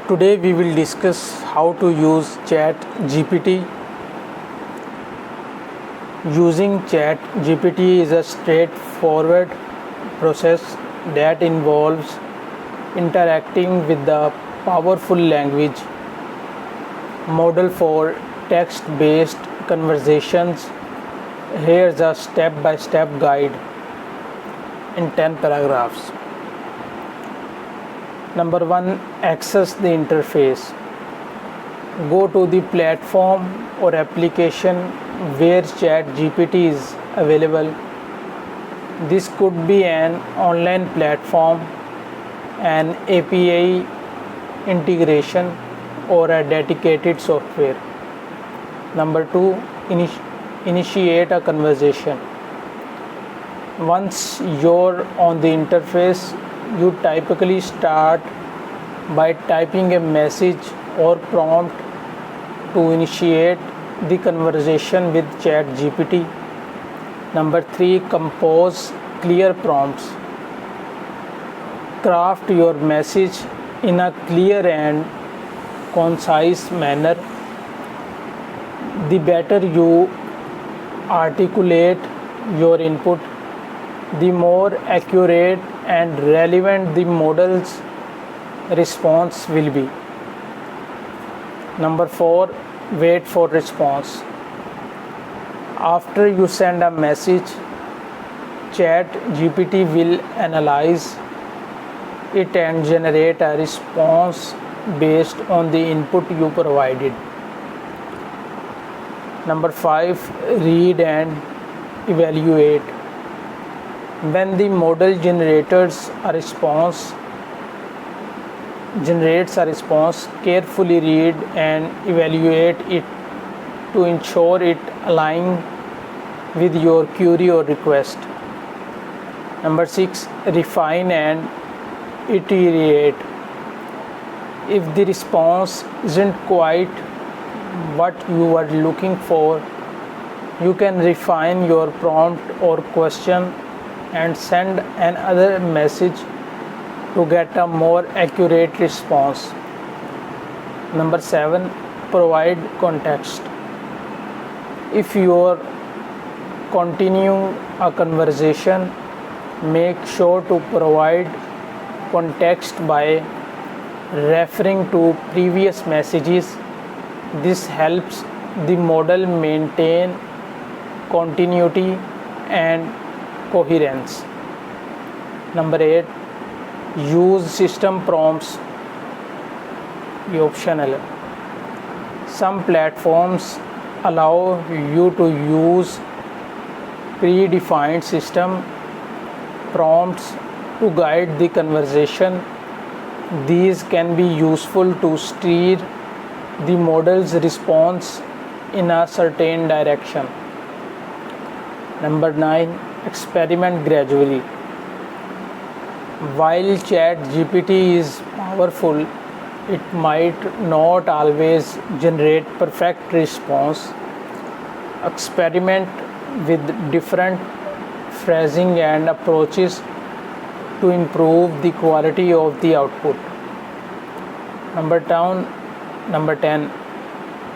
Today we will discuss how to use ChatGPT. Using ChatGPT is a straightforward process that involves interacting with the powerful language model for text-based conversations. Here's a step-by-step guide in 10 paragraphs. Number 1. Access the interface. Go to the platform or application where ChatGPT is available. This could be an online platform, an API integration, or a dedicated software. Number 2. Initiate a conversation. Once you're on the interface, you typically start by typing a message or prompt to initiate the conversation with ChatGPT. Number 3. Compose clear prompts. Craft your message in a clear and concise manner. The better you articulate your input, the more accurate and relevant the model's response will be. Number 4. Wait for response. After you send a message, ChatGPT will analyze it and generate a response based on the input you provided. Number 5. Read and evaluate. When the model generates a response, carefully read and evaluate it to ensure it aligns with your query or request. Number 6. Refine and iterate. If the response isn't quite what you are looking for, you can refine your prompt or question and send another message to get a more accurate response. Number 7. Provide context. If you are continuing a conversation, make sure to provide context by referring to previous messages. This helps the model maintain continuity and coherence. Number 8. Use system prompts. Optional. Some platforms allow you to use predefined system prompts to guide the conversation. These can be useful to steer the model's response in a certain direction. Number 9. Experiment gradually. While ChatGPT is powerful, it might not always generate perfect response. Experiment with different phrasing and approaches to improve the quality of the output. Number 10.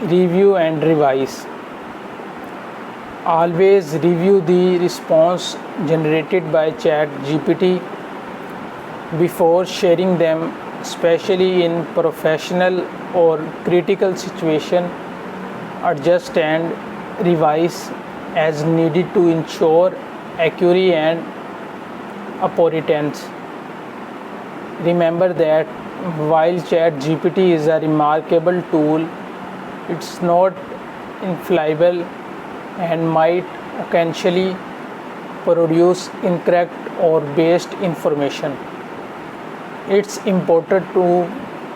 Review and revise. Always review the response generated by ChatGPT before sharing them, especially in professional or critical situation. Adjust and revise as needed to ensure accuracy and appropriateness. Remember that while ChatGPT is a remarkable tool, it's not infallible and might occasionally produce incorrect or biased information. It's important to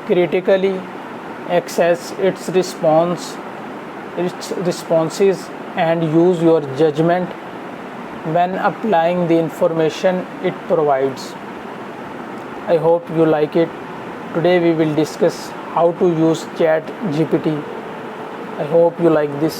critically assess its responses and use your judgment when applying the information it provides. I hope you like it. Today we will discuss how to use ChatGPT. I hope you like this.